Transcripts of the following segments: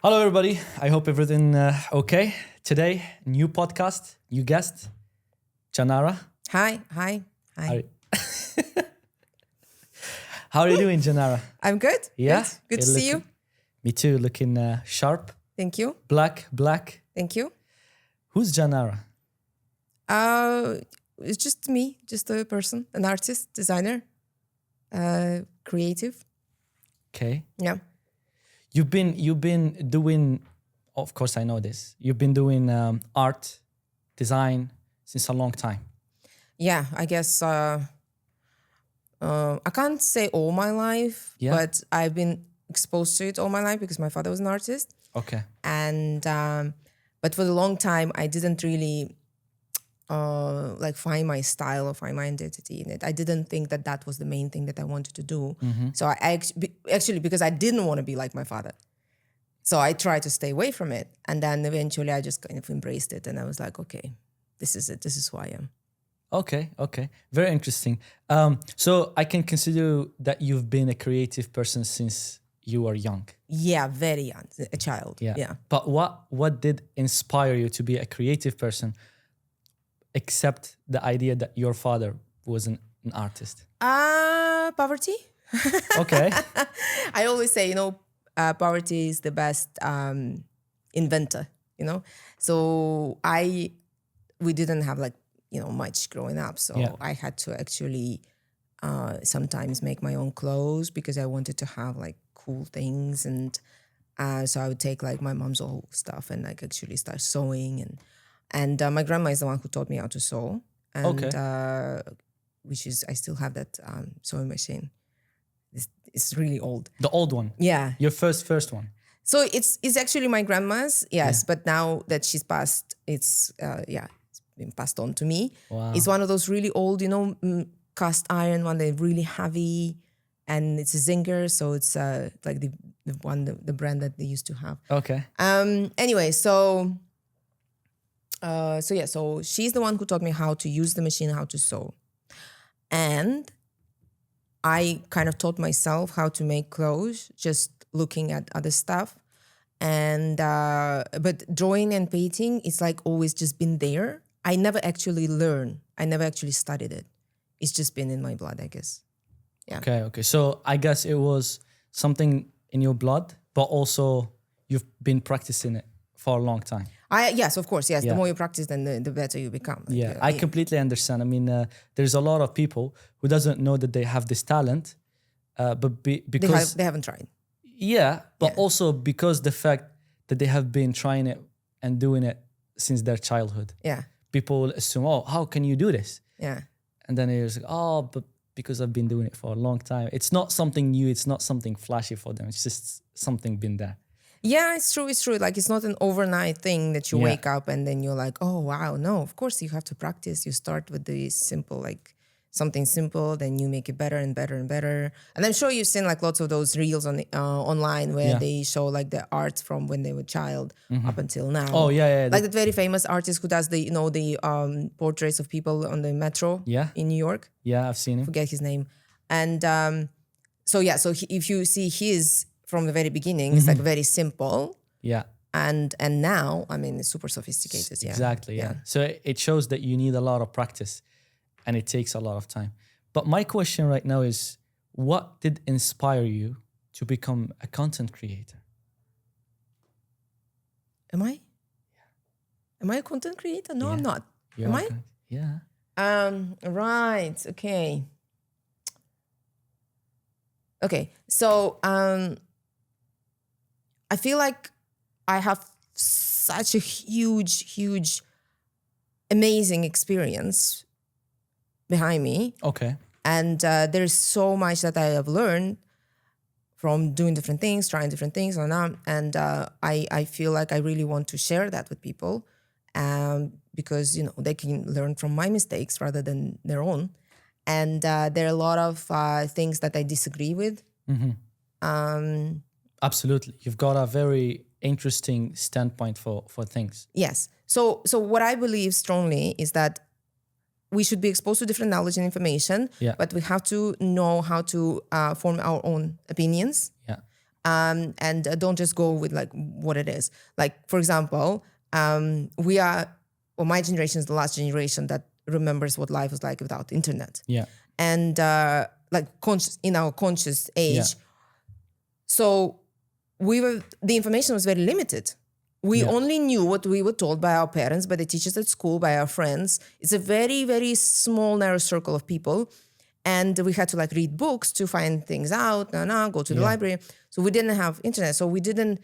Hello, everybody. I hope everything okay. Today, new podcast, new guest, Janara. Hi. How, how are you doing, Janara? I'm good. Yeah? Good to You're see you. Me too, looking sharp. Thank you. Black. Thank you. Who's Janara? It's just me, just a person, an artist, designer, creative. Okay. Yeah. You've been doing, of course I know this, you've been doing art, design since a long time. Yeah, I guess I can't say all my life, Yeah. but I've been exposed to it all my life because my father was an artist. Okay. And but for a long time, I didn't really find my style or find my identity in it. I didn't think that was the main thing that I wanted to do. So I actually, because I didn't want to be like my father, so I tried to stay away from it. And then eventually I just kind of embraced it. And I was like, okay, this is it. This is who I am. Okay. Very interesting. So I can consider that you've been a creative person since you were young. Yeah, very young, a child. Yeah. But what did inspire you to be a creative person, except the idea that your father was an artist? Poverty. Okay. I always say, poverty is the best inventor, So we didn't have much growing up. So Yeah. I had to actually sometimes make my own clothes because I wanted to have cool things. And so I would take my mom's old stuff and actually start sewing. And my grandma is the one who taught me how to sew. And Okay. which is, I still have that sewing machine. It's really old. The old one. Yeah. Your first one. So it's actually my grandma's, yes. Yeah. But now that she's passed, it's been passed on to me. Wow. It's one of those really old, cast iron one. They're really heavy, and it's a Zinger. So it's like the brand that they used to have. Okay. Anyway, so she's the one who taught me how to use the machine, how to sew, and I kind of taught myself how to make clothes, just looking at other stuff. And but drawing and painting, it's always just been there. I never actually learned. I never actually studied it. It's just been in my blood, I guess. Yeah. Okay. So I guess it was something in your blood, but also you've been practicing it for a long time. Yes, of course. Yes, Yeah. The more you practice, then the better you become. Yeah, I completely understand. I mean, there's a lot of people who doesn't know that they have this talent, but because they haven't tried. Yeah, but also because the fact that they have been trying it and doing it since their childhood. Yeah. People will assume, oh, how can you do this? Yeah. And then it's like, oh, but because I've been doing it for a long time. It's not something new. It's not something flashy for them. It's just something been there. Yeah, it's true. It's not an overnight thing that you wake up and then you're like, oh, wow. No, of course you have to practice. You start with the simple, something simple, then you make it better and better and better. And I'm sure you've seen lots of those reels on online where they show the art from when they were a child up until now. Oh, yeah. Like that very famous artist who does the portraits of people on the metro in New York. Yeah, I've seen him. Forget his name. And if you see his from the very beginning, it's very simple. Yeah. And now, I mean, it's super sophisticated. Yeah. Exactly. Yeah. So it shows that you need a lot of practice and it takes a lot of time. But my question right now is, what did inspire you to become a content creator? Am I? Yeah. Am I a content creator? No, I'm not. Am I? Yeah. Right. Okay. So, I feel like I have such a huge, amazing experience behind me. Okay. And there's so much that I have learned from doing different things, trying different things, and I feel like I really want to share that with people, because they can learn from my mistakes rather than their own. And there are a lot of things that I disagree with. Mm-hmm. Absolutely. You've got a very interesting standpoint for things. Yes. So what I believe strongly is that we should be exposed to different knowledge and information, but we have to know how to form our own opinions. Yeah. and don't just go with like what it is. Like, for example, we are, or my generation is the last generation that remembers what life was like without internet. Yeah. And like in our conscious age. Yeah. So the information was very limited. We only knew what we were told by our parents, by the teachers at school, by our friends. It's a very, very small, narrow circle of people. And we had to like read books to find things out, go to the library. So we didn't have internet. So we didn't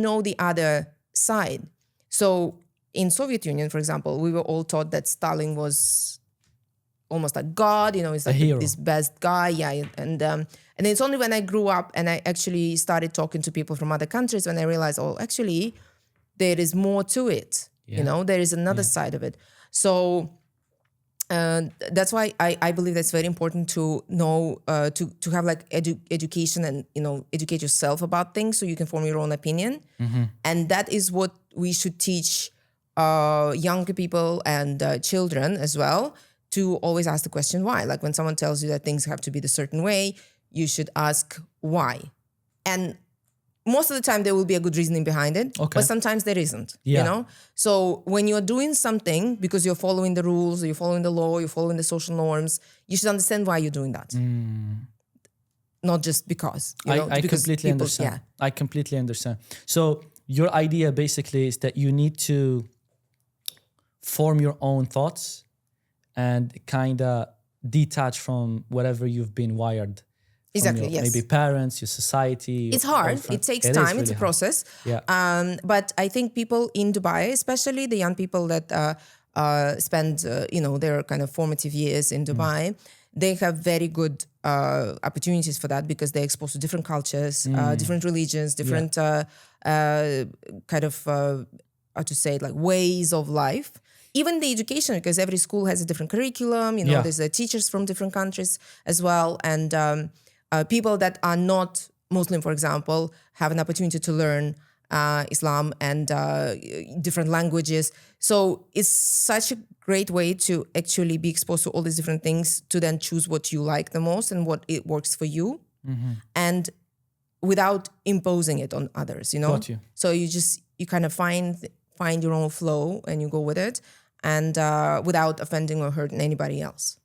know the other side. So in Soviet Union, for example, we were all taught that Stalin was almost like God, he's like this best guy. Yeah. And it's only when I grew up and I actually started talking to people from other countries when I realized, actually, there is more to it. There is another side of it. So that's why I believe that's very important to know, to have like education and, educate yourself about things so you can form your own opinion. Mm-hmm. And that is what we should teach younger people and children as well, to always ask the question why. Like when someone tells you that things have to be the certain way, you should ask why. And most of the time there will be a good reasoning behind it, but sometimes there isn't, So when you're doing something because you're following the rules, or you're following the law, you're following the social norms, you should understand why you're doing that. Not just because. I completely understand. Yeah. I completely understand. So your idea basically is that you need to form your own thoughts and kind of detach from whatever you've been wired. Exactly, yes. Maybe parents, your society. It's hard. It takes time. Really it's a process. Yeah. But I think people in Dubai, especially the young people that spend, their kind of formative years in Dubai, they have very good opportunities for that because they're exposed to different cultures, different religions, different ways of life. Even the education, because every school has a different curriculum, there's teachers from different countries as well. And people that are not Muslim, for example, have an opportunity to learn Islam and different languages. So it's such a great way to actually be exposed to all these different things, to then choose what you like the most and what it works for you. Mm-hmm. And without imposing it on others, Got you. So you kind of find your own flow and you go with it, and without offending or hurting anybody else.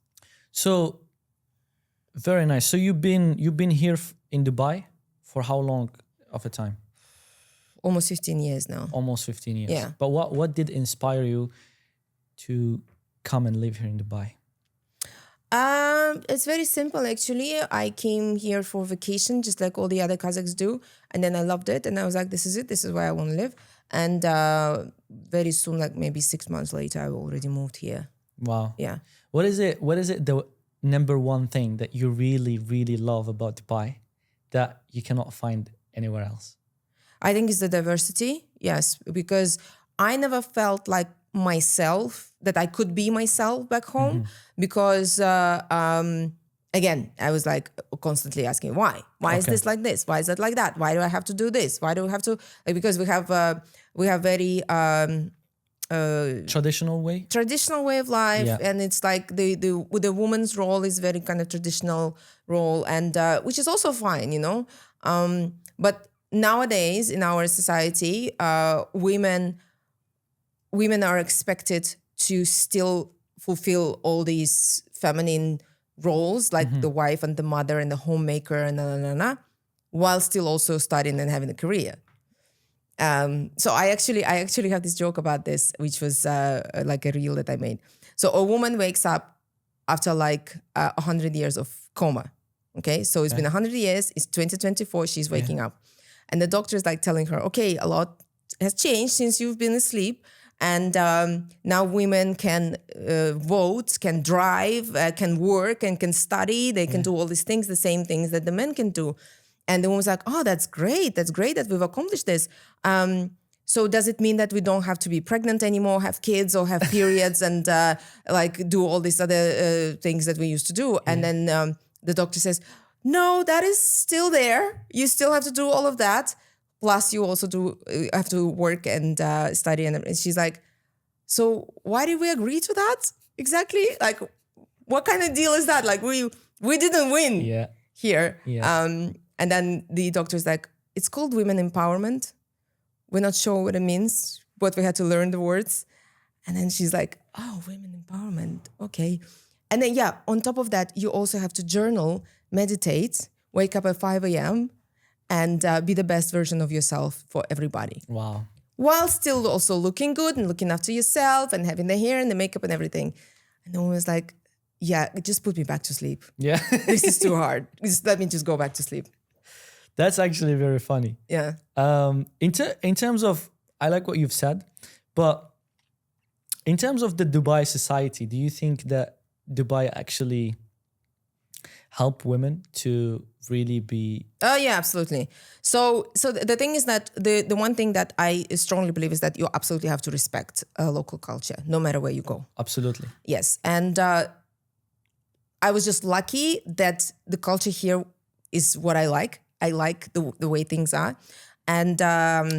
So very nice. So you've been here in Dubai for how long of a time? Almost 15 years now. Almost 15 years. Yeah. But what did inspire you to come and live here in Dubai? It's very simple, actually. I came here for vacation, just like all the other Kazakhs do. And then I loved it. And I was like, this is it. This is where I want to live. And very soon, like maybe 6 months later, I already moved here. Wow. Yeah. What is it the number one thing that you really, really love about Dubai that you cannot find anywhere else? I think it's the diversity. Yes. Because I never felt like myself, that I could be myself back home, because again, I was like constantly asking why is this like this? Why is that like that? Why do I have to do this? Why do we have to, like, because we have very traditional way of life, and it's like the woman's role is very kind of traditional role, and which is also fine, but nowadays in our society, women are expected to still fulfill all these feminine roles, like the wife and the mother and the homemaker and while still also studying and having a career. So I actually have this joke about this, which was like a reel that I made. So a woman wakes up after like 100 years of coma. Okay, so it's been 100 years. It's 2024. She's waking up, and the doctor is like telling her, "Okay, a lot has changed since you've been asleep." And now women can vote, can drive, can work, and can study. They can do all these things, the same things that the men can do. And the woman's like, oh, that's great. That's great that we've accomplished this. So does it mean that we don't have to be pregnant anymore, have kids, or have periods, and like do all these other things that we used to do? And then the doctor says, no, that is still there. You still have to do all of that. Plus, you also have to work and study. And she's like, so why did we agree to that? Exactly. Like, what kind of deal is that? Like, we didn't win here. Yeah. And then the doctor's like, it's called women empowerment. We're not sure what it means, but we had to learn the words. And then she's like, oh, women empowerment. Okay. And then, yeah, on top of that, you also have to journal, meditate, wake up at 5 a.m. and be the best version of yourself for everybody. Wow. While still also looking good and looking after yourself and having the hair and the makeup and everything. And the woman was like, yeah, just put me back to sleep. Yeah. This is too hard. Just let me just go back to sleep. That's actually very funny. Yeah. In terms of, I like what you've said, but in terms of the Dubai society, do you think that Dubai actually help women to really be? Oh yeah, absolutely. So the thing is that the one thing that I strongly believe is that you absolutely have to respect local culture, no matter where you go. Absolutely. Yes, and I was just lucky that the culture here is what I like. I like the way things are. And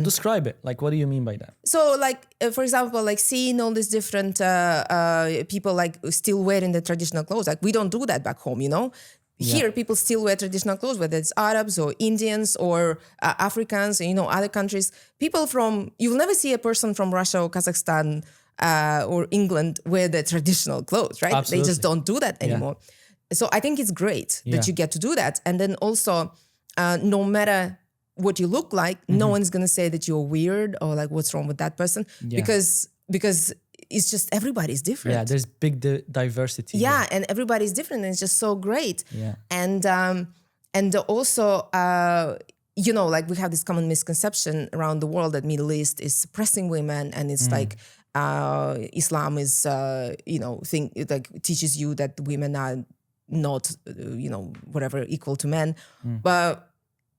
describe it. Like, what do you mean by that? so like, for example, like seeing all these different people like still wearing the traditional clothes. Like we don't do that back home, you know? Here, people still wear traditional clothes, whether it's Arabs or Indians or Africans, you know, other countries. People from, you'll never see a person from Russia or Kazakhstan or England wear the traditional clothes, right? Absolutely. They just don't do that anymore. So I think it's great that you get to do that. And then also, no matter what you look like, no one's going to say that you're weird or like, what's wrong with that person? Because it's just, everybody's different. Yeah, there's big diversity. Yeah, here. and everybody's different and it's just so great. Yeah. And also, you know, like we have this common misconception around the world that Middle East is suppressing women and it's like Islam is, you know, teaches you that women are not, you know, whatever, equal to men. But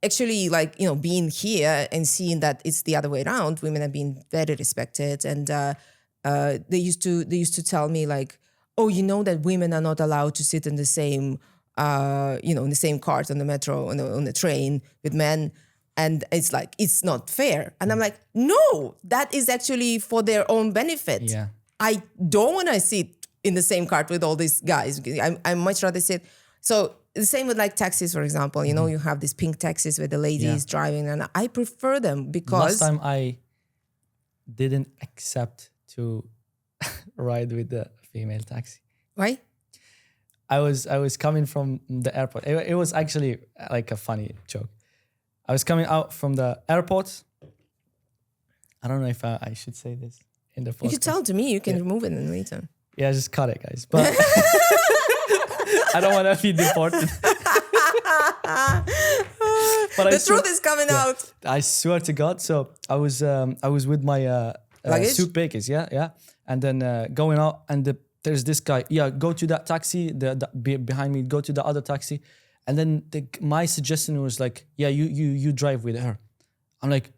actually, like, you know, being here and seeing that it's the other way around, women are being very respected. And they used to tell me like, oh, you know that women are not allowed to sit in the same, you know, in the same cars on the metro, on the train with men. And it's like, it's not fair. And I'm like, no, that is actually for their own benefit. Yeah. I don't want to sit in the same cart with all these guys. I much rather sit. So the same with like taxis, for example. You know, you have these pink taxis with the ladies driving, and I prefer them because... Last time I didn't accept to ride with the female taxi. Why? I was coming from the airport. It was actually like a funny joke. I was coming out from the airport. I don't know if I should say this in the podcast. You can tell to me. You can remove it in later. Yeah, just cut it, guys. But I don't want to be deported. But the truth is coming out. I swear to God. So I was with my suitcases, yeah, and then going out, and there's this guy. Yeah, go to that taxi. Behind me, go to the other taxi, and then my suggestion was like, yeah, you drive with her. I'm like,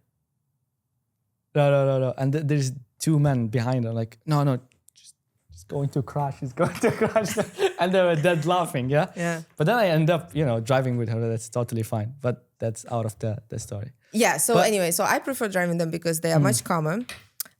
no, and there's two men behind her. Like, no. Going to crash, he's going to crash. And they were dead laughing, yeah? But then I end up, you know, driving with her. That's totally fine. But that's out of the story. Yeah, so anyway, so I prefer driving them because they are much calmer.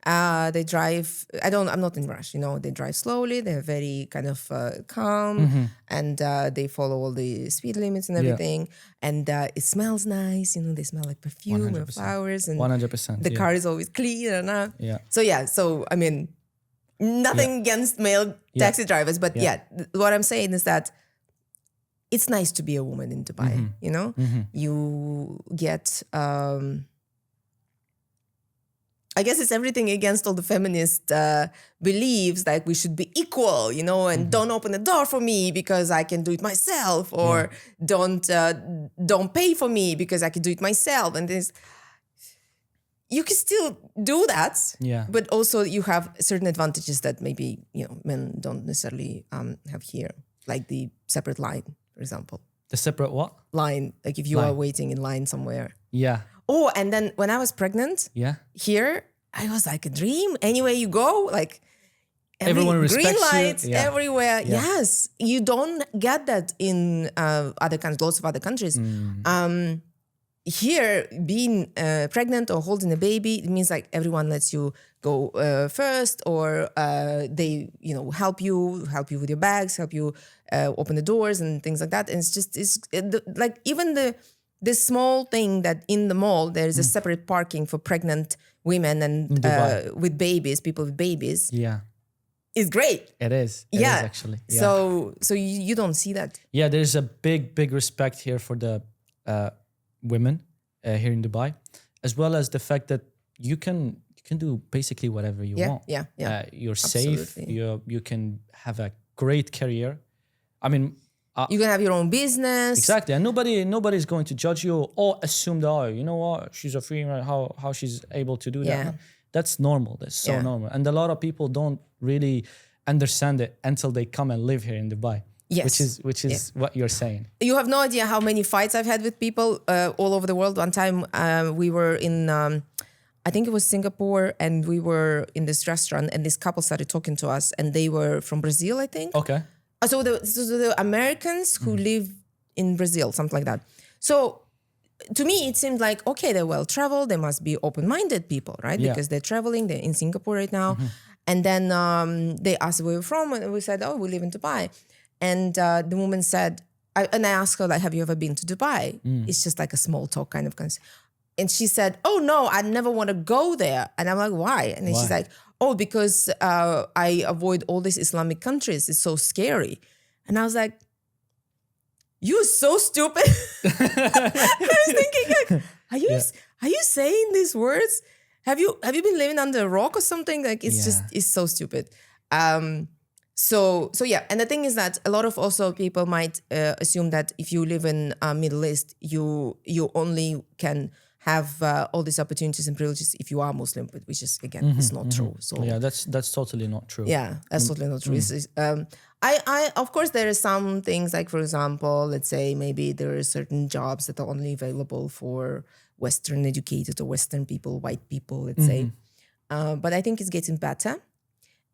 They drive, I'm not in a rush, you know, they drive slowly. They're very kind of calm and they follow all the speed limits and everything. And it smells nice, you know, they smell like perfume 100%. and flowers. And 100%. the car is always clean. Yeah. So I mean, nothing against male taxi drivers, but what I'm saying is that it's nice to be a woman in Dubai, you know? You get, I guess it's everything against all the feminist beliefs, like we should be equal, you know, and don't open the door for me because I can do it myself, or don't pay for me because I can do it myself. And this, you can still do that, but also you have certain advantages that maybe, you know, men don't necessarily have here, like the separate line, for example. The separate what? Line, like if you are waiting in line somewhere. Yeah. Oh, and then when I was pregnant, here, I was like a dream. Anywhere you go, like everyone respects green lights you. everywhere. Yes, you don't get that in other countries, lots of other countries. Here, being pregnant or holding a baby, it means like everyone lets you go first, or they, you know, help you with your bags, help you open the doors and things like that. And it's like even this small thing that in the mall there is a separate parking for pregnant women and Dubai. with babies, people with babies, Yeah, is great. it is. It is actually. Yeah. So you don't see that. Yeah, there's a big respect here for the women here in Dubai, as well as the fact that you can do basically whatever you want. Yeah. You're safe. Absolutely. You can have a great career. I mean, You can have your own business. exactly, and nobody's going to judge you or assume that, oh, you know what, she's a female, how she's able to do that. Yeah. No, that's normal. That's so Yeah. normal, and a lot of people don't really understand it until they come and live here in Dubai. Yes. Which is what you're saying. You have no idea how many fights I've had with people all over the world. One time we were in, I think it was Singapore, and we were in this restaurant, and this couple started talking to us, and they were from Brazil, I think. Okay. So the Americans who live in Brazil, something like that. So to me, it seemed like, okay, they're well-traveled. They must be open-minded people, right? Yeah. Because they're traveling. They're in Singapore right now. And then they asked where we're from, and we said, oh, we live in Dubai. And the woman said, I asked her, like, have you ever been to Dubai? It's just like a small talk kind of. And she said, oh, no, I never want to go there. And I'm like, why? And then she's like, oh, because I avoid all these Islamic countries. It's so scary. And I was like, you're so stupid. I was thinking, like, are you saying these words? Have you been living under a rock or something? Like, it's just, it's so stupid. So yeah, and the thing is that a lot of also people might assume that if you live in Middle East, you only can have all these opportunities and privileges if you are Muslim, which is again is not true. So Yeah, that's totally not true. yeah, that's totally not true. I of course there are some things like, for example, let's say maybe there are certain jobs that are only available for Western educated or Western people, white people, let's say. But I think it's getting better.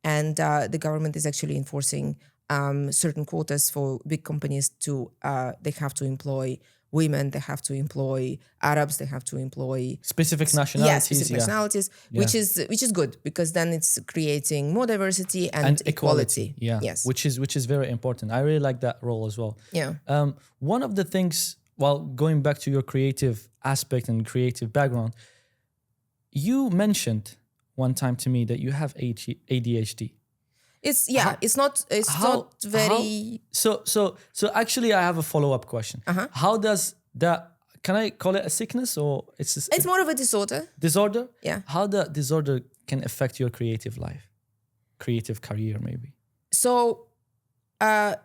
And the government is actually enforcing certain quotas for big companies to, they have to employ women, they have to employ Arabs, they have to employ Specific nationalities. yeah, specific nationalities, which is good, because then it's creating more diversity and equality. Yeah. Yes. Which is very important. I really like that role as well. Yeah. One of the things, well, going back to your creative aspect and creative background, you mentioned one time to me that you have ADHD. It's not very. So actually, I have a follow-up question. How does that? Can I call it a sickness, or It's more of a disorder. Disorder? Yeah. How the disorder can affect your creative life, creative career, maybe? So, I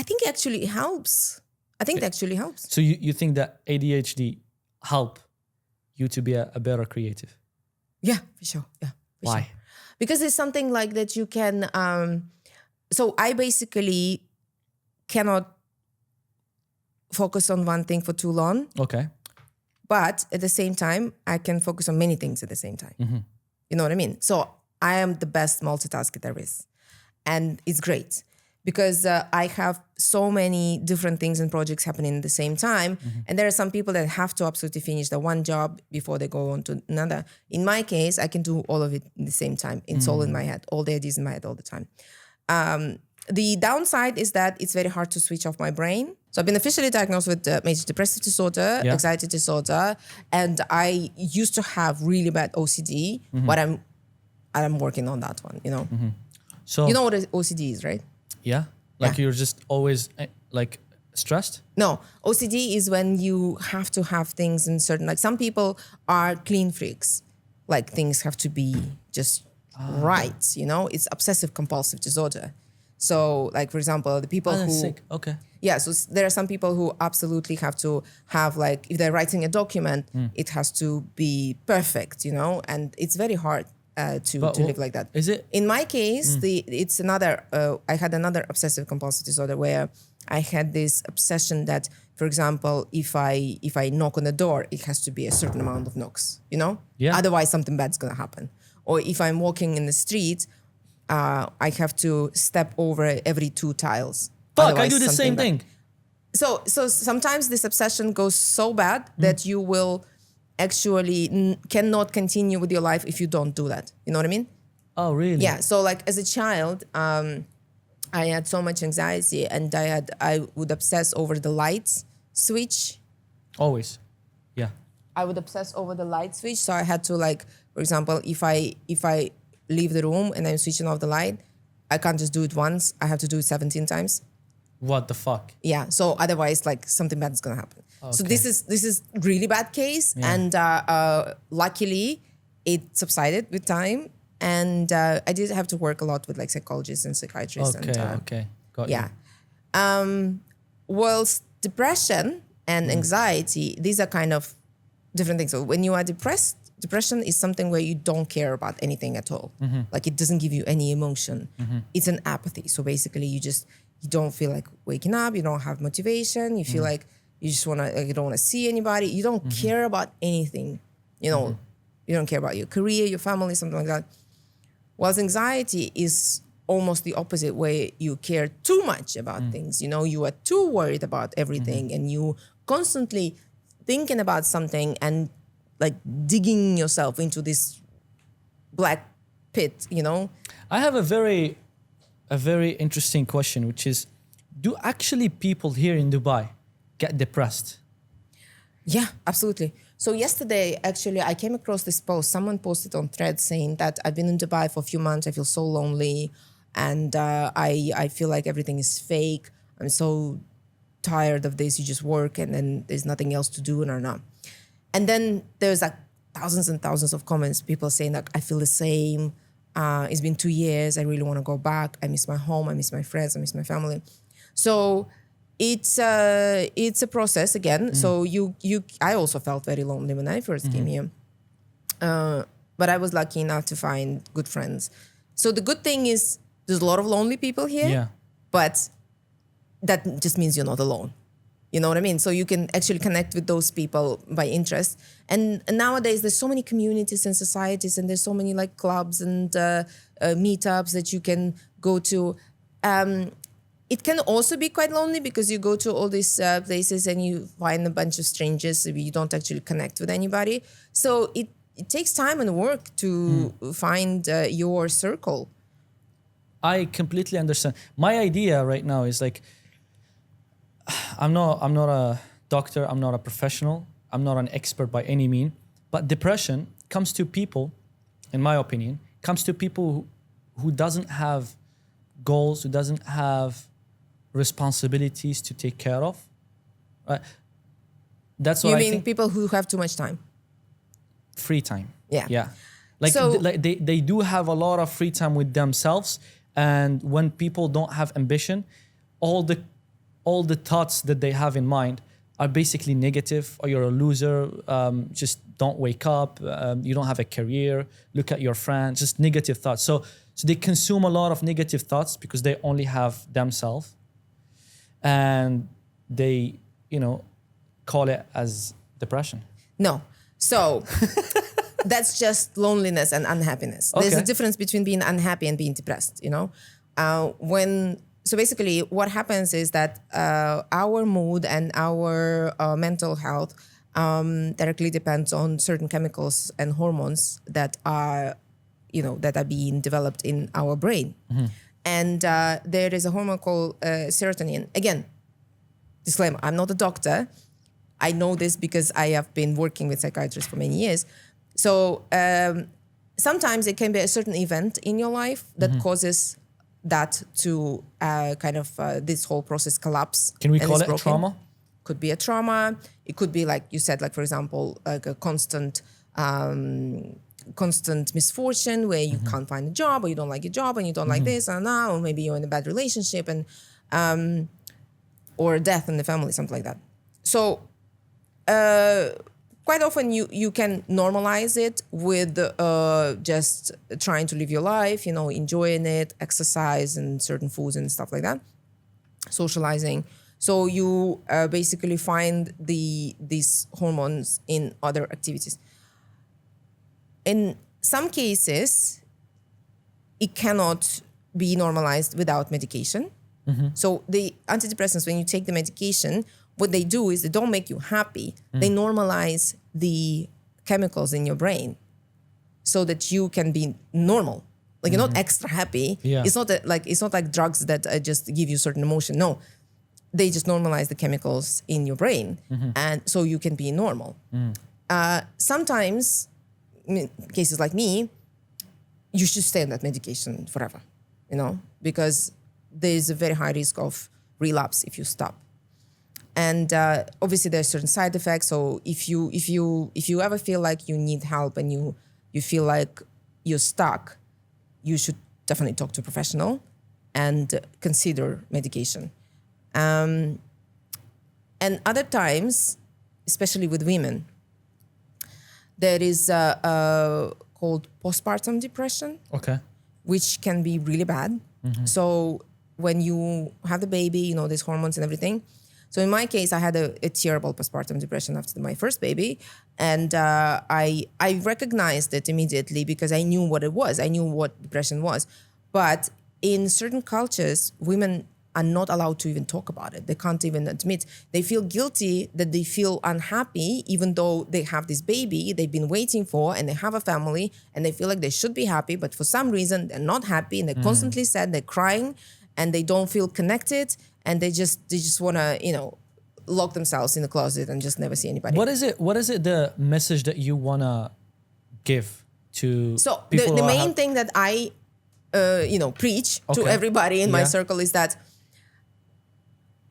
think actually it helps. I think it actually helps. So you think that ADHD help you to be a better creative? Yeah, for sure. Yeah. Why? Sure. Because it's something like that you can. So I basically cannot focus on one thing for too long. Okay. But at the same time, I can focus on many things at the same time. You know what I mean? So I am the best multitasker there is. And it's great because I have so many different things and projects happening at the same time. And there are some people that have to absolutely finish the one job before they go on to another. In my case, I can do all of it in the same time. It's all in my head, all the ideas in my head all the time. The downside is that it's very hard to switch off my brain. So I've been officially diagnosed with major depressive disorder, anxiety disorder, and I used to have really bad OCD, but I'm working on that one, you know. So you know what OCD is, right? Yeah, like you're just always like stressed. No, OCD is when you have to have things in certain. Like some people are clean freaks, like things have to be just right. You know, it's obsessive compulsive disorder. So, like for example, the people who sick. Okay. Yeah, so there are some people who absolutely have to have, like, if they're writing a document, it has to be perfect, you know, and it's very hard to live like that. Is it? In my case, it's another, I had another obsessive compulsive disorder where I had this obsession that, for example, if I knock on the door, it has to be a certain amount of knocks, you know? Yeah. Otherwise, something bad's going to happen. Or if I'm walking in the street, I have to step over every 2 tiles. Fuck, I do the same thing. So sometimes this obsession goes so bad that you will actually cannot continue with your life if you don't do that. You know what I mean? Oh, really? Yeah. So like as a child, I had so much anxiety, and I would obsess over the lights switch. Always. Yeah. I would obsess over the light switch. So I had to, like, for example, if I leave the room and I'm switching off the light, I can't just do it once. I have to do it 17 times. What the fuck? Yeah. So otherwise, like, something bad is gonna happen. So Okay. this is really bad case, and luckily it subsided with time. And I did have to work a lot with like psychologists and psychiatrists. Okay. And, Okay. Got yeah. you. Whilst depression and anxiety, these are kind of different things. So when you are depressed, depression is something where you don't care about anything at all. Like it doesn't give you any emotion. It's an apathy. So basically you don't feel like waking up. You don't have motivation. You feel like you just you don't want to see anybody. You don't care about anything. You know, you don't care about your career, your family, something like that. Whilst anxiety is almost the opposite, where you care too much about things. You know, you are too worried about everything, and you constantly thinking about something and like digging yourself into this black pit, you know? I have a very interesting question, which is, do actually people here in Dubai get depressed? Yeah, absolutely. So yesterday, actually, I came across this post. Someone posted on Threads saying that I've been in Dubai for a few months. I feel so lonely, and I feel like everything is fake. I'm so tired of this. You just work, and then there's nothing else to do, and not. And then there's like thousands and thousands of comments, people saying that I feel the same. It's been 2 years. I really want to go back. I miss my home. I miss my friends. I miss my family. So it's a process again. So I also felt very lonely when I first came here. But I was lucky enough to find good friends. So the good thing is there's a lot of lonely people here. Yeah. But that just means you're not alone. You know what I mean? So you can actually connect with those people by interest. And nowadays there's so many communities and societies, and there's so many like clubs and meetups that you can go to. It can also be quite lonely because you go to all these places and you find a bunch of strangers. So you don't actually connect with anybody. So it takes time and work to find your circle. I completely understand. My idea right now is like, I'm not a doctor, I'm not a professional, I'm not an expert by any mean, but depression comes to people, in my opinion, comes to people who doesn't have goals, who doesn't have responsibilities to take care of. Right? That's what You I mean think. people who have too much time? Free time. Yeah. Yeah. Like, So- like they do have a lot of free time with themselves, and when people don't have ambition, all the thoughts that they have in mind are basically negative. Or you're a loser, just don't wake up, you don't have a career, look at your friends, just negative thoughts. So they consume a lot of negative thoughts because they only have themselves, and they, call it as depression. No. So that's just loneliness and unhappiness. There's Okay. a difference between being unhappy and being depressed, So basically what happens is that our mood and our mental health directly depends on certain chemicals and hormones that are being developed in our brain. And there is a hormone called serotonin. Again, disclaimer, I'm not a doctor. I know this because I have been working with psychiatrists for many years. So sometimes it can be a certain event in your life that causes that to this whole process collapse. Can we and call is it a broken. trauma? Could be a trauma. It could be, like you said, like for example, like a constant misfortune where you can't find a job, or you don't like your job, and you don't like this and that, or maybe you're in a bad relationship, and or death in the family, something like that. So quite often you can normalize it with just trying to live your life, enjoying it, exercise and certain foods and stuff like that, socializing. So you basically find these hormones in other activities. In some cases, it cannot be normalized without medication. So the antidepressants, when you take the medication, what they do is they don't make you happy. They normalize the chemicals in your brain so that you can be normal. Like you're not extra happy. Yeah. It's not like drugs that just give you certain emotion. No, they just normalize the chemicals in your brain, and so you can be normal. Sometimes, in cases like me, you should stay on that medication forever, because there's a very high risk of relapse if you stop. And obviously there's certain side effects. So if you ever feel like you need help and you feel like you're stuck, you should definitely talk to a professional and consider medication. And other times, especially with women, there is called postpartum depression, which can be really bad. So when you have the baby, there's hormones and everything. So in my case, I had a terrible postpartum depression after my first baby. And I recognized it immediately because I knew what it was. I knew what depression was. But in certain cultures, women are not allowed to even talk about it. They can't even admit. They feel guilty that they feel unhappy, even though they have this baby they've been waiting for and they have a family and they feel like they should be happy. But for some reason, they're not happy and they're constantly sad, they're crying and they don't feel connected. And they just want to, lock themselves in the closet and just never see anybody. What is it the message that you want to give to So people? The main thing that I, preach to everybody in my circle is that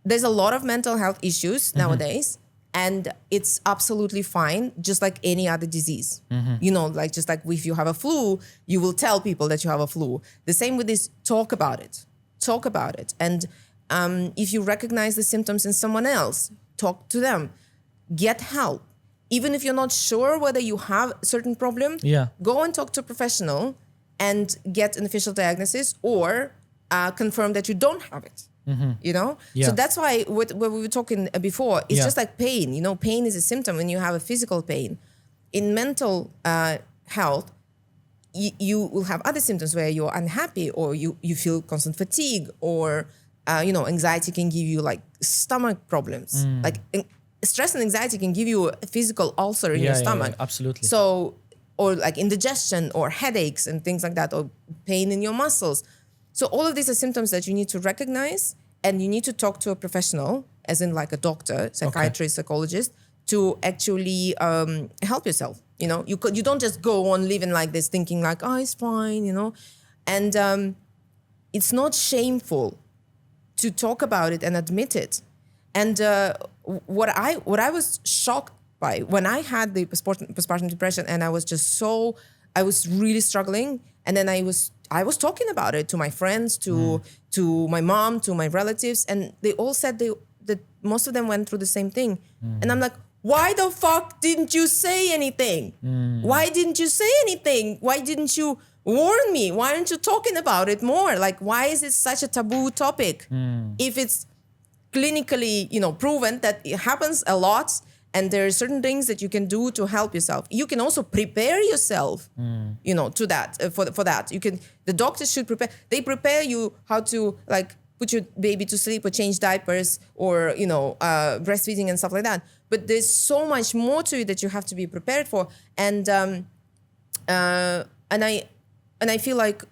there's a lot of mental health issues nowadays, and it's absolutely fine, just like any other disease. Just like if you have a flu, you will tell people that you have a flu. The same with this, talk about it. And if you recognize the symptoms in someone else, talk to them, get help. Even if you're not sure whether you have a certain problem, go and talk to a professional and get an official diagnosis or confirm that you don't have it. So that's why what we were talking before, it's just like pain. Pain is a symptom when you have a physical pain. In mental health, you will have other symptoms where you're unhappy or you feel constant fatigue or anxiety can give you like stomach problems. Like stress and anxiety can give you a physical ulcer in your stomach. Absolutely. So, or like indigestion or headaches and things like that, or pain in your muscles. So all of these are symptoms that you need to recognize, and you need to talk to a professional, as in like a doctor, psychiatrist, psychologist, to actually help yourself. You don't just go on living like this, thinking like, oh, it's fine, And it's not shameful to talk about it and admit it. And what I was shocked by when I had the postpartum depression, and I was really struggling. And then I was talking about it to my friends, to my mom, to my relatives, and they all said that most of them went through the same thing. And I'm like, why the fuck didn't you say anything? Why didn't you say anything? Why didn't you warn me? Why aren't you talking about it more? Like, why is it such a taboo topic? If it's clinically, proven that it happens a lot, and there are certain things that you can do to help yourself. You can also prepare yourself, to that, for that. The doctors should prepare. They prepare you how to like put your baby to sleep or change diapers or, breastfeeding and stuff like that. But there's so much more to it that you have to be prepared for. And I feel like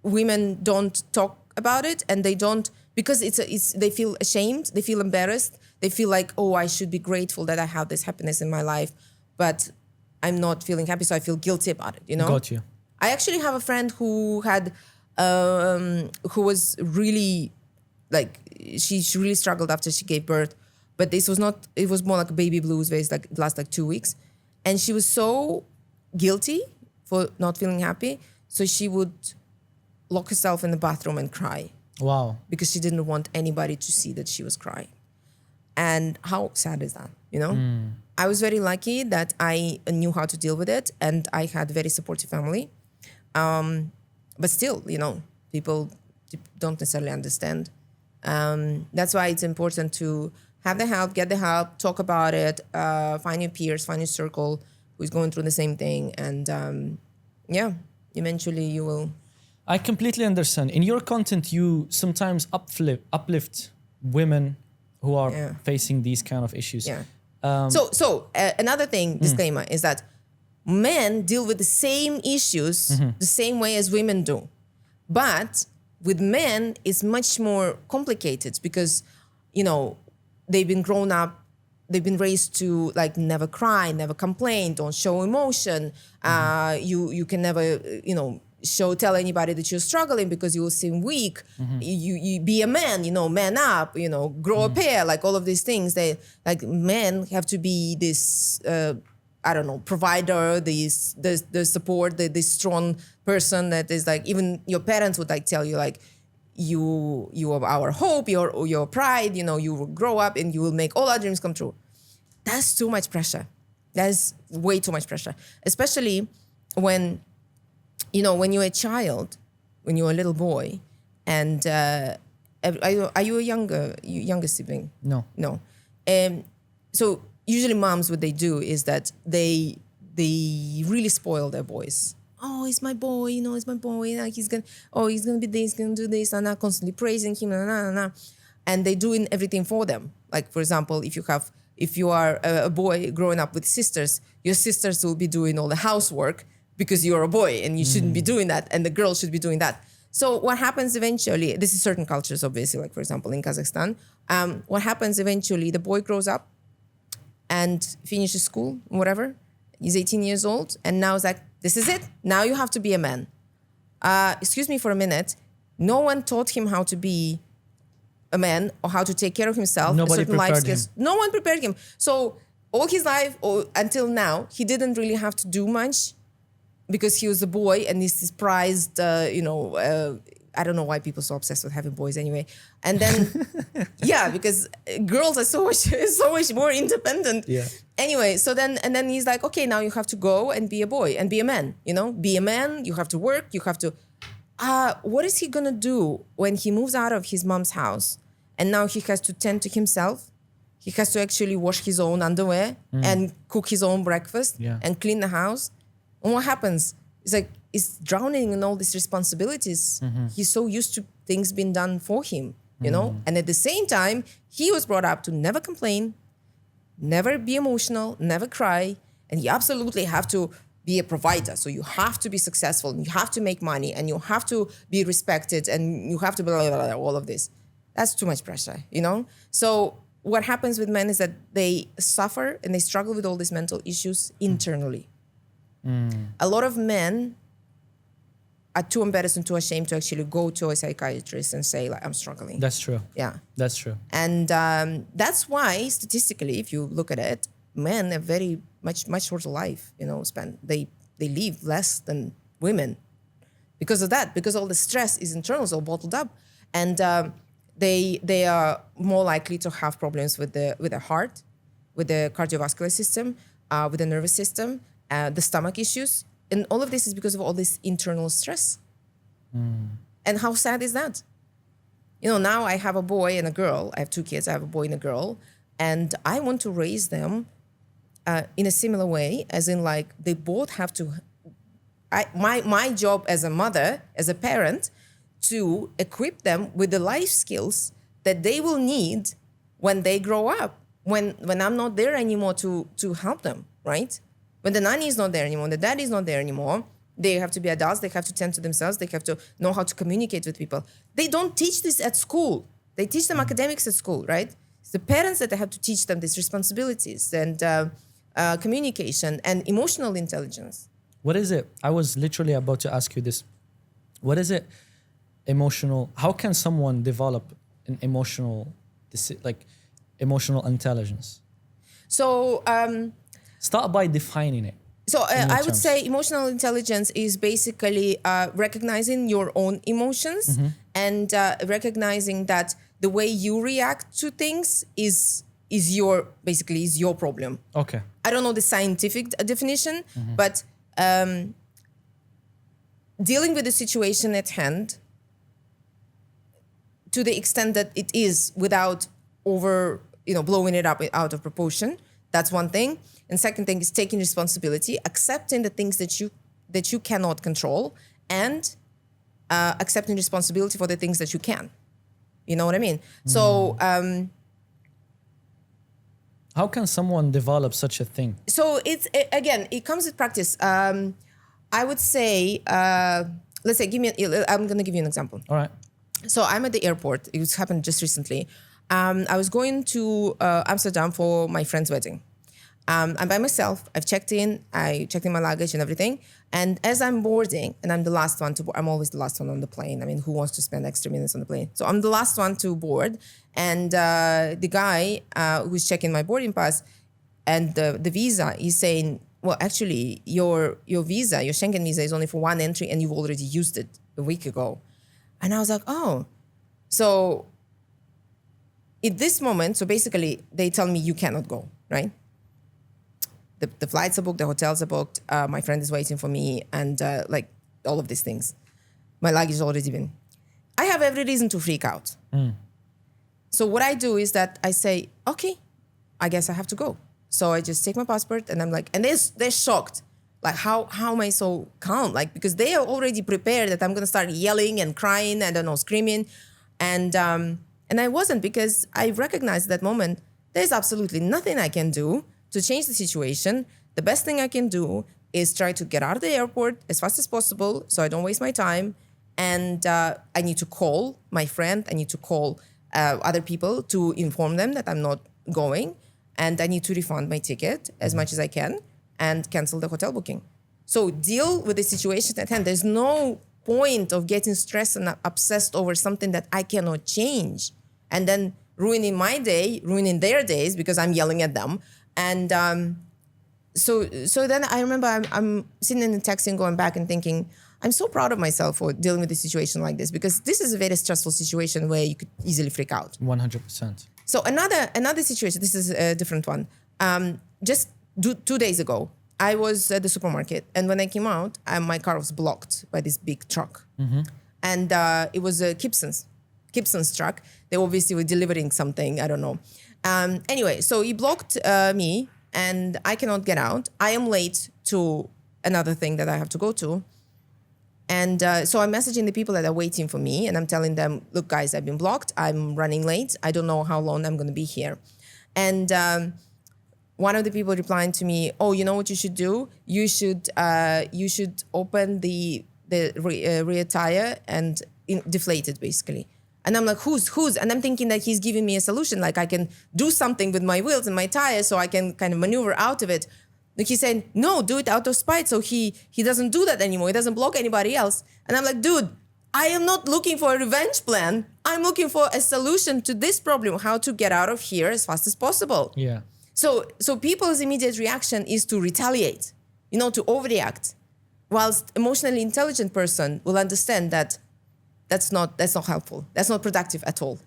women don't talk about it, and they don't, because they feel ashamed, they feel embarrassed, they feel like, oh, I should be grateful that I have this happiness in my life, but I'm not feeling happy, so I feel guilty about it. Got you. I actually have a friend who had, who was really, like, she really struggled after she gave birth, but it was more like a baby blues, where it lasts like 2 weeks, and she was so guilty for not feeling happy, so she would lock herself in the bathroom and cry. Wow. Because she didn't want anybody to see that she was crying. And how sad is that, I was very lucky that I knew how to deal with it, and I had a very supportive family. But still, people don't necessarily understand. That's why it's important to have the help, get the help, talk about it, find your peers, find your circle who's going through the same thing. And eventually you will. I completely understand. In your content, you sometimes uplift women who are facing these kind of issues. Yeah. So another thing, disclaimer, is that men deal with the same issues the same way as women do. But with men, it's much more complicated because they've been grown up, they've been raised to like never cry, never complain, don't show emotion. You can never, tell anybody that you're struggling because you will seem weak. You be a man, man up, grow a pair, like all of these things. They like men have to be this, provider, the support, the strong person that is like, even your parents would like tell you like, you are our hope, your pride, you will grow up and you will make all our dreams come true. That's too much pressure. That's way too much pressure. Especially when you're a child, when you're a little boy, and are you a younger sibling? No. No. So usually moms, what they do is that they really spoil their boys. Oh, it's my boy, it's my boy. Like he's gonna be this, he's gonna do this, and I'm constantly praising him, and they're doing everything for them. Like for example, if you are a boy growing up with sisters, your sisters will be doing all the housework because you're a boy and you shouldn't be doing that, and the girl should be doing that. So what happens eventually? This is certain cultures, obviously. Like for example, in Kazakhstan, what happens eventually? The boy grows up and finishes school, whatever. He's 18 years old, and now it's like, this is it. Now you have to be a man. Excuse me for a minute. No one taught him how to be a man or how to take care of himself. Nobody prepared him. No one prepared him. So all his life, or until now, he didn't really have to do much because he was a boy and he's prized, I don't know why people are so obsessed with having boys anyway. And then, yeah, because girls are so much more independent. Yeah. Anyway, and then he's like, okay, now you have to go and be a boy and be a man, be a man, you have to work, you have to, what is he gonna do when he moves out of his mom's house and now he has to tend to himself? He has to actually wash his own underwear and cook his own breakfast and clean the house. And what happens? It's like, he's drowning in all these responsibilities. He's so used to things being done for him, And at the same time, he was brought up to never complain, never be emotional, never cry. And you absolutely have to be a provider. So you have to be successful, and you have to make money, and you have to be respected, and you have to blah, blah, blah, all of this. That's too much pressure, So what happens with men is that they suffer and they struggle with all these mental issues internally. A lot of men are too embarrassed and too ashamed to actually go to a psychiatrist and say, like, I'm struggling. That's true. Yeah. That's true. And that's why, statistically, if you look at it, men have very much shorter life, they live less than women because of that, because all the stress is internal, so bottled up. And they are more likely to have problems with the heart, with the cardiovascular system, with the nervous system, the stomach issues. And all of this is because of all this internal stress. And how sad is that? Now I have a boy and a girl. I have two kids. I have a boy and a girl. And I want to raise them in a similar way, as in like they both have to... My job as a mother, as a parent, to equip them with the life skills that they will need when they grow up, when I'm not there anymore to help them, right? When the nanny is not there anymore, the daddy is not there anymore, they have to be adults, they have to tend to themselves, they have to know how to communicate with people. They don't teach this at school. They teach them academics at school, right? It's the parents that have to teach them these responsibilities and communication and emotional intelligence. What is it? I was literally about to ask you this. What is it? How can someone develop an emotional intelligence? So... start by defining it. So I would say emotional intelligence is basically recognizing your own emotions and recognizing that the way you react to things is your problem. Okay. I don't know the scientific definition, but dealing with the situation at hand to the extent that it is without blowing it up out of proportion. That's one thing. And second thing is taking responsibility, accepting the things that you cannot control, and accepting responsibility for the things that you can. You know what I mean? So how can someone develop such a thing? So it comes with practice. I would say, let's say, I'm going to give you an example. All right. So I'm at the airport. It happened just recently. I was going to Amsterdam for my friend's wedding. I'm by myself. I checked in my luggage and everything. And as I'm boarding, and I'm the last one to board, I'm always the last one on the plane. I mean, who wants to spend extra minutes on the plane? So I'm the last one to board. And the guy who's checking my boarding pass and the visa is saying, well, actually, your visa, your Schengen visa is only for one entry and you've already used it a week ago. And I was like, oh. So at this moment, so basically they tell me you cannot go, right? The flights are booked, the hotels are booked, my friend is waiting for me, and like all of these things. My luggage has already been. I have every reason to freak out. So what I do is that I say, okay, I guess I have to go. So I just take my passport and I'm like, and they're shocked. Like, how am I so calm? Like, because they are already prepared that I'm gonna start yelling and crying, I don't know, screaming. And I wasn't, because I recognized at that moment, there's absolutely nothing I can do to change the situation. The best thing I can do is try to get out of the airport as fast as possible so I don't waste my time. And I need to call my friend. I need to call other people to inform them that I'm not going. And I need to refund my ticket as much as I can and cancel the hotel booking. So deal with the situation at hand. There's no point of getting stressed and obsessed over something that I cannot change. And then ruining my day, ruining their days because I'm yelling at them. And so then I remember I'm sitting in the taxi and going back and thinking, I'm so proud of myself for dealing with a situation like this, because this is a very stressful situation where you could easily freak out. 100%. So another situation, this is a different one. Just 2 days ago, I was at the supermarket, and when I came out, my car was blocked by this big truck. And it was a Gibson's truck. They obviously were delivering something, I don't know. Anyway, so he blocked me and I cannot get out. I am late to another thing that I have to go to. And so I'm messaging the people that are waiting for me and I'm telling them, look, guys, I've been blocked. I'm running late. I don't know how long I'm going to be here. And one of the people replying to me, oh, you know what you should do? You should open the rear tire and deflate it, basically. And I'm like, who's? And I'm thinking that he's giving me a solution, like I can do something with my wheels and my tires so I can kind of maneuver out of it. Like he's saying, no, do it out of spite. So he doesn't do that anymore. He doesn't block anybody else. And I'm like, dude, I am not looking for a revenge plan. I'm looking for a solution to this problem, how to get out of here as fast as possible. Yeah. So people's immediate reaction is to retaliate, to overreact. Whilst emotionally intelligent person will understand that that's not helpful. That's not productive at all.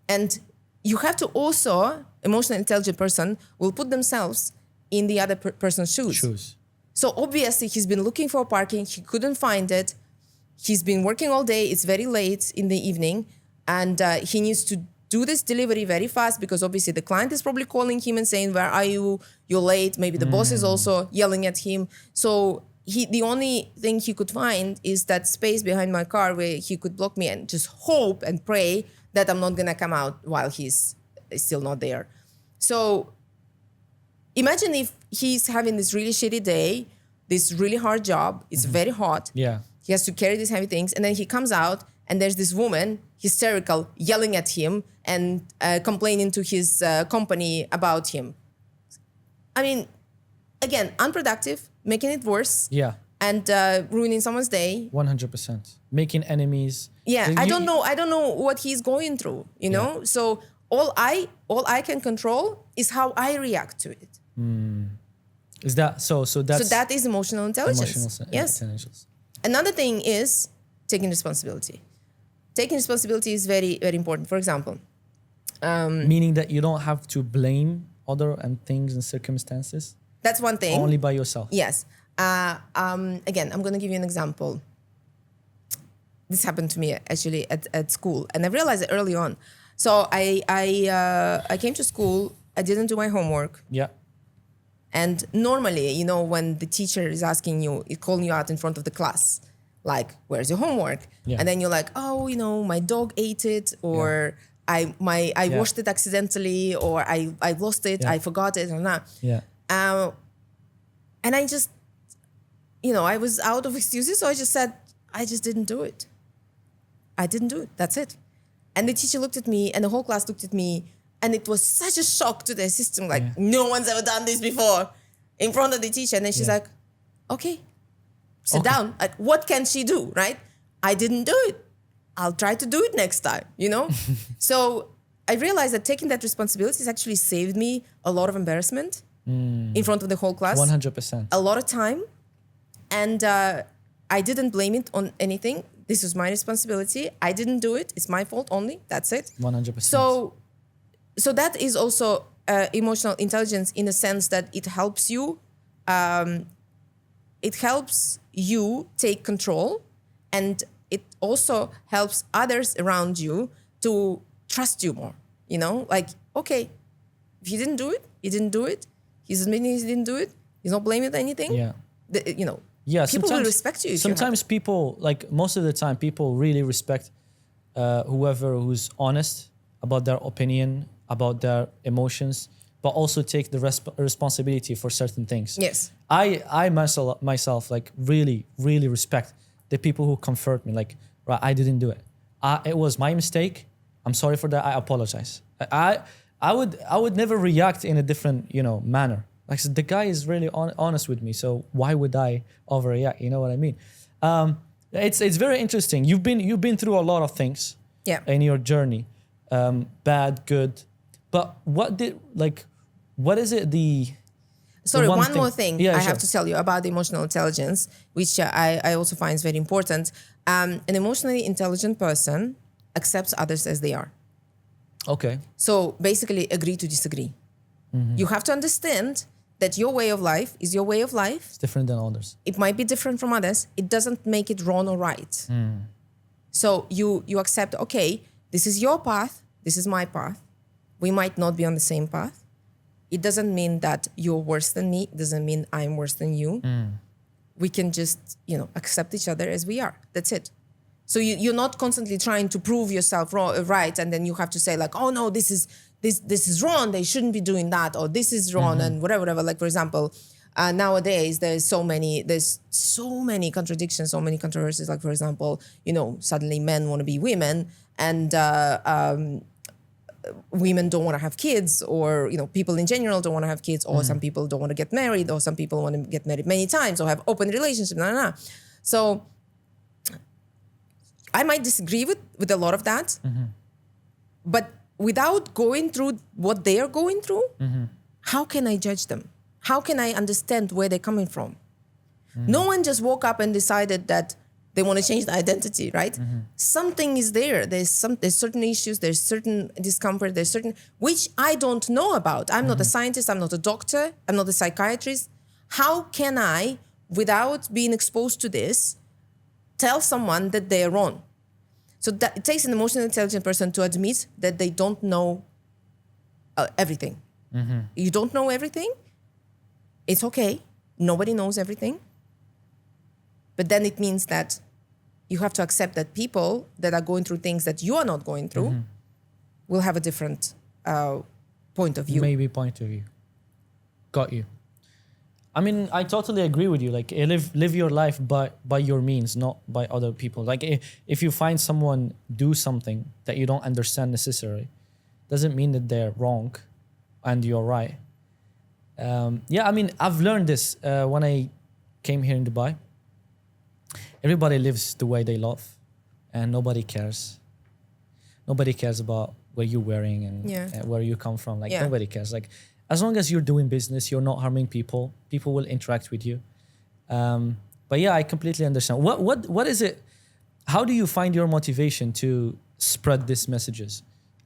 And you have to also, emotionally intelligent person will put themselves in the other person's shoes. So obviously he's been looking for parking. He couldn't find it. He's been working all day. It's very late in the evening. And he needs to do this delivery very fast because obviously the client is probably calling him and saying, where are you? You're late. Maybe the boss is also yelling at him. So the only thing he could find is that space behind my car where he could block me and just hope and pray that I'm not going to come out while he's still not there. So imagine if he's having this really shitty day, this really hard job. It's very hot. Yeah. He has to carry these heavy things. And then he comes out and there's this woman, hysterical, yelling at him and complaining to his company about him. I mean, again, unproductive, making it worse. Yeah. And ruining someone's day. 100%. Making enemies. Yeah, I don't know what he's going through, know? So all I can control is how I react to it. Is that so that is emotional intelligence. Yes. Intelligence. Another thing is taking responsibility. Taking responsibility is very, very important. For example, meaning that you don't have to blame other and things and circumstances. That's one thing. Only by yourself. Yes. Again, I'm going to give you an example. This happened to me actually at school, and I realized it early on. So I came to school. I didn't do my homework. Yeah. And normally, when the teacher is asking you, calling you out in front of the class, like, where's your homework? Yeah. And then you're like, oh, my dog ate it, or I washed it accidentally, or I lost it, I forgot it, or not. Yeah. And I just, I was out of excuses, so I just said, I just didn't do it. I didn't do it. That's it. And the teacher looked at me and the whole class looked at me, and it was such a shock to their system. Like, no one's ever done this before in front of the teacher. And then she's like, okay, sit down. Like, what can she do, right? I didn't do it. I'll try to do it next time, you know? So I realized that taking that responsibility has actually saved me a lot of embarrassment in front of the whole class. 100%. A lot of time. And I didn't blame it on anything. This was my responsibility. I didn't do it. It's my fault only. That's it. 100%. So that is also emotional intelligence in the sense that it helps you. It helps you take control, and it also helps others around you to trust you more. You know, like, okay, if you didn't do it, you didn't do it. He's admitting he didn't do it. He's not blaming anything. Yeah. You know. Yeah, people will respect you. Sometimes people, like most of the time, people really respect whoever who's honest about their opinion, about their emotions, but also take the responsibility for certain things. Yes. I myself like really respect the people who comfort me. Like, right, I didn't do it. It was my mistake. I'm sorry for that. I apologize. I would never react in a different manner. Like, so the guy is really honest with me, so why would I overreact? You know what I mean? It's very interesting. You've been through a lot of things in your journey, bad, good. But what is it? Sorry, one more thing I have to tell you about the emotional intelligence, which I also find is very important. An emotionally intelligent person accepts others as they are. Okay. So basically, agree to disagree. Mm-hmm. You have to understand that your way of life is your way of life. It's different than others. It might be different from others. It doesn't make it wrong or right. So you accept, okay, this is your path. This is my path. We might not be on the same path. It doesn't mean that you're worse than me. It doesn't mean I'm worse than you. We can just, accept each other as we are. That's it. So you're not constantly trying to prove yourself right, and then you have to say like, oh no, this is wrong. They shouldn't be doing that, or this is wrong, and whatever. Like, for example, nowadays there's so many contradictions, so many controversies. Like, for example, suddenly men want to be women, and women don't want to have kids, or people in general don't want to have kids, or some people don't want to get married, or some people want to get married many times, or have open relationships. So I might disagree with a lot of that, but without going through what they are going through, how can I judge them? How can I understand where they're coming from? No one just woke up and decided that they want to change the identity, right? Something is there. There's certain issues, there's certain discomfort, there's certain, which I don't know about. I'm not a scientist, I'm not a doctor, I'm not a psychiatrist. How can I, without being exposed to this, tell someone that they're wrong? So that it takes an emotionally intelligent person to admit that they don't know everything. You don't know everything. It's okay. Nobody knows everything. But then it means that you have to accept that people that are going through things that you are not going through will have a different point of view. Maybe point of view. Got you. I mean, I totally agree with you. Like, live your life by your means, not by other people. Like, if you find someone do something that you don't understand necessarily, doesn't mean that they're wrong and you're right. I mean, I've learned this when I came here in Dubai. Everybody lives the way they love, and nobody cares. Nobody cares about what you're wearing and where you come from. Like, nobody cares. Like, as long as you're doing business, you're not harming people, people will interact with you. But yeah, I completely understand. What is it? How do you find your motivation to spread these messages?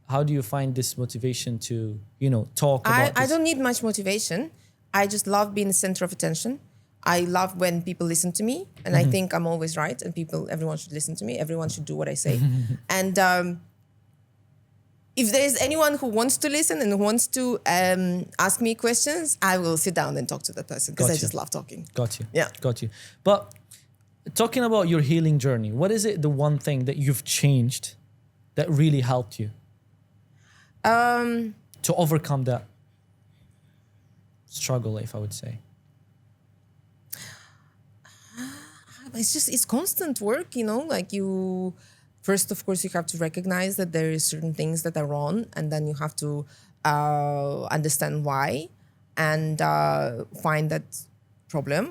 How do you find this motivation to, talk about this? I don't need much motivation. I just love being the center of attention. I love when people listen to me, and I think I'm always right, and everyone should listen to me. Everyone should do what I say. And if there's anyone who wants to listen and who wants to ask me questions, I will sit down and talk to that person, because I just love talking. Got you. Yeah. Got you. But talking about your healing journey, what is it, the one thing that you've changed that really helped you to overcome that struggle, if I would say? It's constant work, like first, of course, you have to recognize that there is certain things that are wrong, and then you have to understand why and find that problem,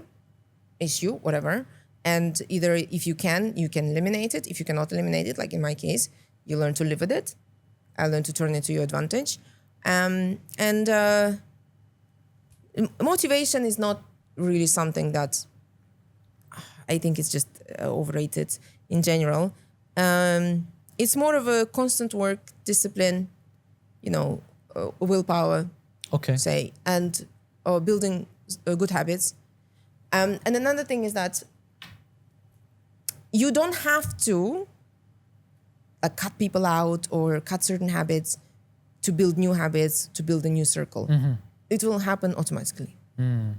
issue, whatever. And either if you can eliminate it. If you cannot eliminate it, like in my case, you learn to live with it. I learn to turn it to your advantage. Motivation is not really something that I think it's just overrated in general. It's more of a constant work, discipline, willpower, Okay. say, and building good habits. And another thing is that you don't have to cut people out or cut certain habits to build new habits, to build a new circle. It will happen automatically.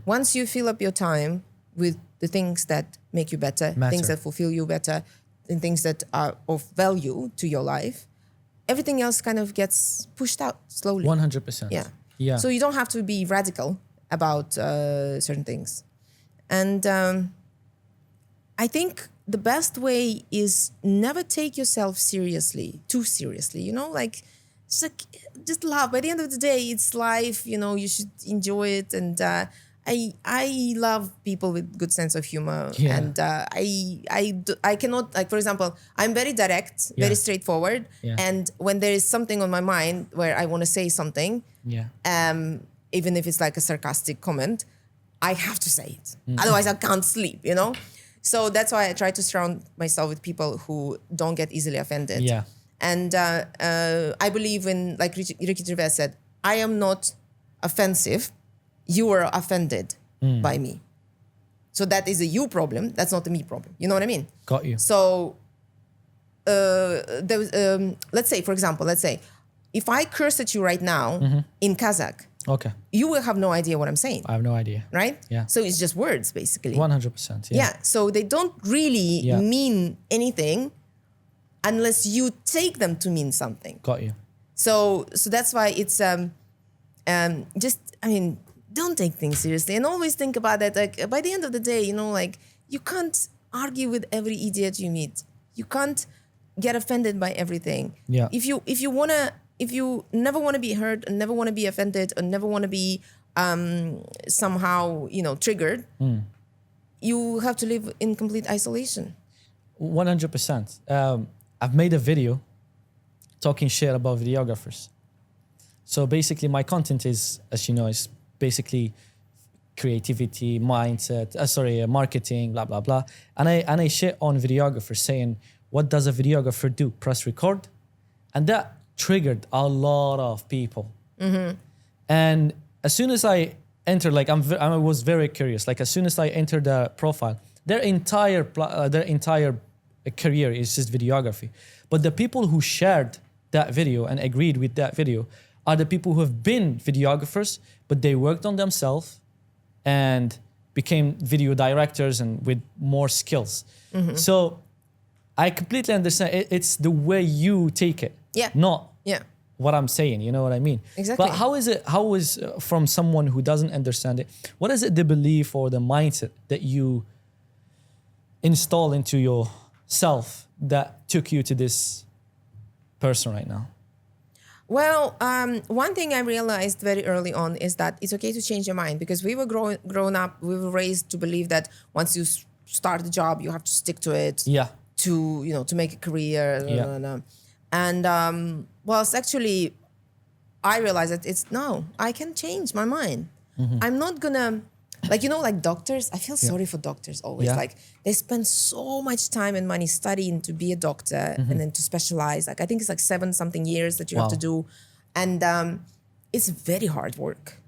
Once you fill up your time with the things that make you better, things that fulfill you better, and things that are of value to your life, everything else kind of gets pushed out slowly. 100%. Yeah. So you don't have to be radical about certain things. And I think the best way is never take yourself too seriously, it's like, just laugh. By the end of the day, it's life, you should enjoy it. And I love people with good sense of humor. Yeah. And I cannot, like, for example, I'm very direct, very straightforward. Yeah. And when there is something on my mind where I want to say something, even if it's like a sarcastic comment, I have to say it. Otherwise, I can't sleep, So that's why I try to surround myself with people who don't get easily offended. Yeah. And I believe in, like Ricky Gervais said, I am not offensive. You are offended by me. So that is a you problem. That's not a me problem. You know what I mean? Got you. So let's say, for example, if I curse at you right now in Kazakh, Okay. you will have no idea what I'm saying. I have no idea. Right? Yeah. So it's just words, basically. 100%. Yeah. So they don't really mean anything unless you take them to mean something. Got you. So that's why it's don't take things seriously and always think about that. Like, by the end of the day, you can't argue with every idiot you meet. You can't get offended by everything. Yeah. If you never want to be hurt and never want to be offended and never want to be somehow, triggered, you have to live in complete isolation. 100%. I've made a video talking shit about videographers. So basically my content is, as you know, is basically creativity, mindset, marketing, blah, blah, blah. And I shit on videographers saying, what does a videographer do? Press record? And that triggered a lot of people. And as soon as I entered, like I was very curious. Like as soon as I entered the profile, their entire career is just videography. But the people who shared that video and agreed with that video are the people who have been videographers, but they worked on themselves and became video directors and with more skills. So I completely understand. It's the way you take it, not what I'm saying. You know what I mean? Exactly. But how is from someone who doesn't understand it, what is it the belief or the mindset that you install into yourself that took you to this person right now? Well, one thing I realized very early on is that it's okay to change your mind, because we were grown up, we were raised to believe that once you start a job, you have to stick to it. Yeah. To make a career. Yeah. And whilst actually I realized that I can change my mind. I'm not gonna, like doctors, I feel sorry for doctors always. Yeah. Like they spend so much time and money studying to be a doctor and then to specialize. Like I think it's like 7-something years that you have to do. And it's very hard work,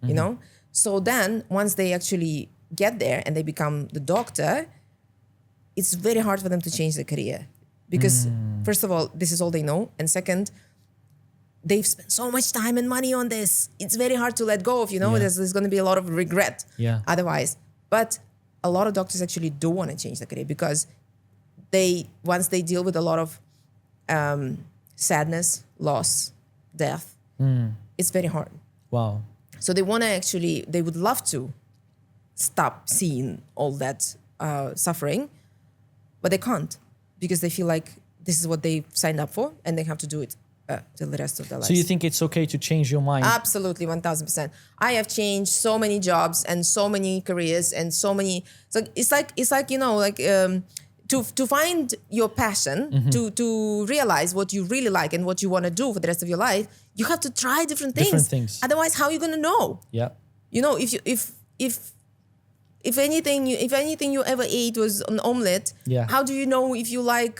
So then once they actually get there and they become the doctor, it's very hard for them to change their career. Because first of all, this is all they know. And second, they've spent so much time and money on this. It's very hard to let go of, there's going to be a lot of regret otherwise. But a lot of doctors actually do want to change their career, because once they deal with a lot of sadness, loss, death, it's very hard. Wow. So they would love to stop seeing all that suffering, but they can't, because they feel like this is what they signed up for, and they have to do it till the rest of their lives. So you think it's okay to change your mind? Absolutely, 1000%. I have changed so many jobs and so many careers and so many. So it's like you know, like to find your passion, to realize what you really like and what you want to do for the rest of your life. You have to try different things. Otherwise, how are you gonna know? Yeah. You know, if anything you ever ate was an omelette, how do you know if you like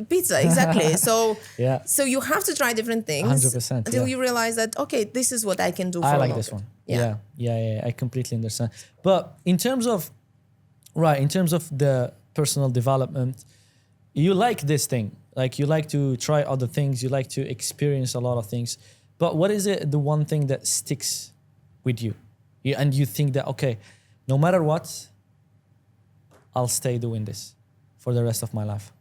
pizza? Exactly. So so you have to try different things 100%, until you realize that, okay, this is what I can do for I a like long this time. one. Yeah. I completely understand. But in terms of the personal development, you like this thing. Like you like to try other things, you like to experience a lot of things. But what is it, the one thing that sticks with you? And you think that, okay, no matter what, I'll stay doing this for the rest of my life?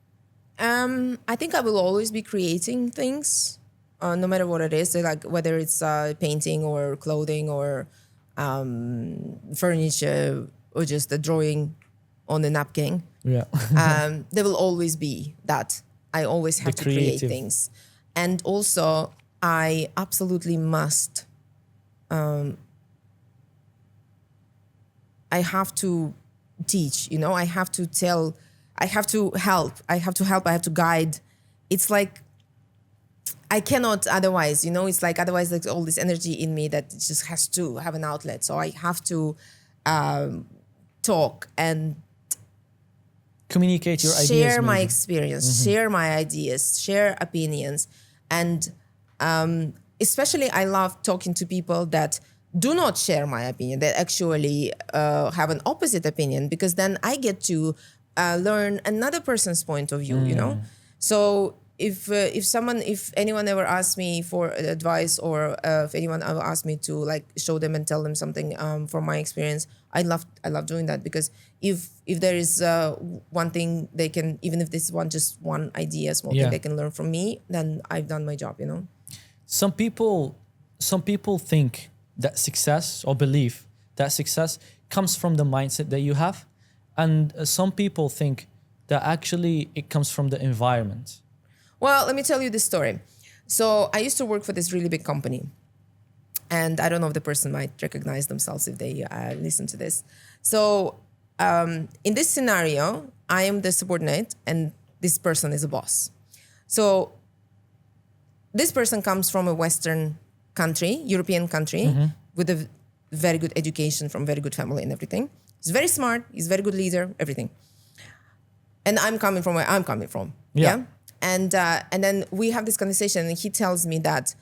I think I will always be creating things, no matter what it is. So like whether it's painting or clothing or furniture or just a drawing on a napkin. Yeah. There will always be that. I always have to create things. And also, I absolutely must. I have to teach, you know, I have to tell, I have to help, I have to guide. It's like, I cannot otherwise, you know, it's like otherwise there's all this energy in me that just has to have an outlet. So I have to talk and communicate your ideas. Share my experience, share my ideas, share opinions. And especially I love talking to people that do not share my opinion, that actually have an opposite opinion, because then I get to learn another person's point of view, you know? So if anyone ever asks me for advice, or if anyone ever asks me to like show them and tell them something from my experience, I love doing that, because if there is one thing they can, even if this is just one idea, small thing they can learn from me, then I've done my job, you know? Some people think that success, or believe that success comes from the mindset that you have. And some people think that actually it comes from the environment. Well, let me tell you this story. So I used to work for this really big company. And I don't know if the person might recognize themselves if they listen to this. So in this scenario, I am the subordinate and this person is a boss. So this person comes from a Western country, European country, with a very good education, from very good family and everything. He's very smart, he's a very good leader, everything. And I'm coming from where I'm coming from. Yeah. And then we have this conversation and he tells me that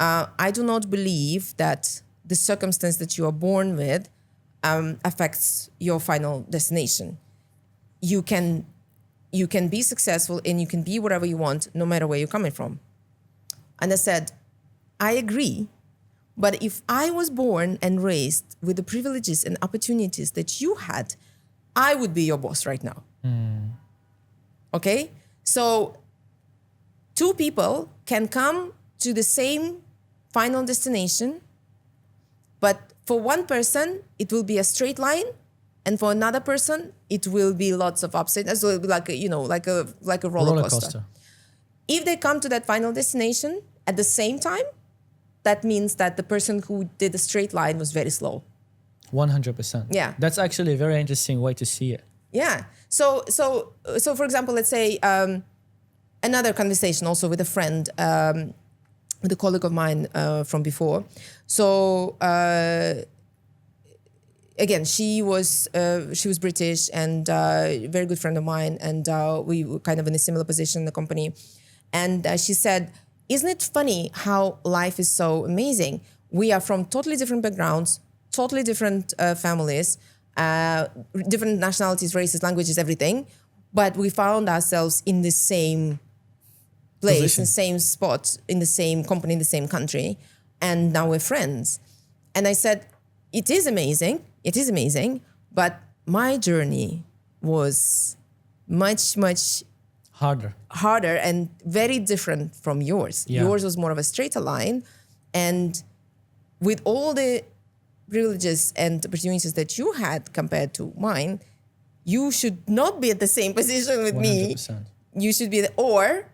I do not believe that the circumstance that you are born with affects your final destination. You can be successful and you can be whatever you want, no matter where you're coming from. And I said, I agree, but if I was born and raised with the privileges and opportunities that you had, I would be your boss right now. Okay? So two people can come to the same final destination, but for one person, it will be a straight line, and for another person, it will be lots of ups and downs. So it'll be like a, you know, like a roller coaster. If they come to that final destination at the same time, that means that the person who did the straight line was very slow. 100%. Yeah. That's actually a very interesting way to see it. Yeah. So for example, let's say another conversation also with a friend, with a colleague of mine from before. So again, she was British and a very good friend of mine, and we were kind of in a similar position in the company. And she said, isn't it funny how life is so amazing? We are from totally different backgrounds, totally different families, different nationalities, races, languages, everything. But we found ourselves in the same place, in the same spot, in the same company, in the same country. And now we're friends. And I said, it is amazing, but my journey was much, much harder and very different from yours. Yeah. Yours was more of a straighter line. And with all the privileges and opportunities that you had compared to mine, you should not be at the same position with 100%. Me you should be or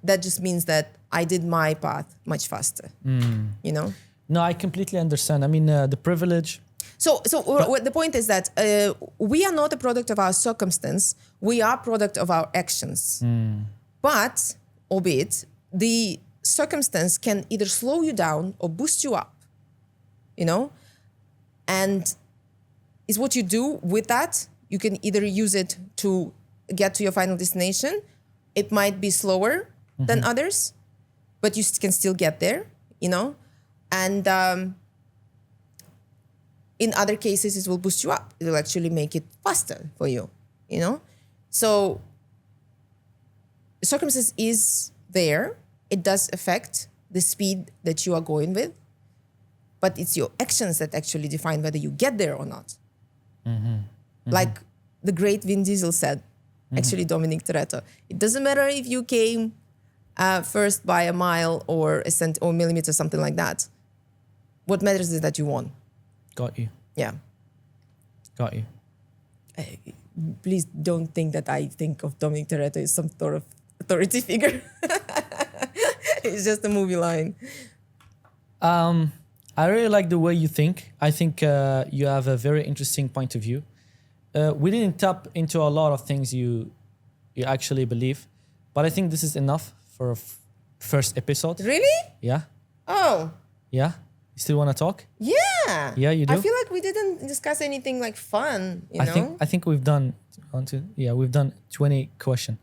that just means that I did my path much faster. You know? No, I completely understand. I mean, the privilege. So what the point is that we are not a product of our circumstance. We are product of our actions. But, albeit, the circumstance can either slow you down or boost you up, you know? And it's what you do with that. You can either use it to get to your final destination. It might be slower than others, but you can still get there, you know? And in other cases, it will boost you up. It will actually make it faster for you, you know? So circumstance is there. It does affect the speed that you are going with, but it's your actions that actually define whether you get there or not. Like the great Vin Diesel said, actually Dominic Toretto, it doesn't matter if you came first by a mile or a cent or millimeter, something like that. What matters is that you won. Got you. Yeah. Got you. Please don't think that I think of Dominic Toretto as some sort of authority figure. It's just a movie line. I really like the way you think. I think you have a very interesting point of view. We didn't tap into a lot of things you actually believe, but I think this is enough for a first episode. Really? Yeah. Oh. Yeah. You still want to talk? Yeah. Yeah, you do. I feel like we didn't discuss anything like fun, you know? I think we've done we've done 20 question.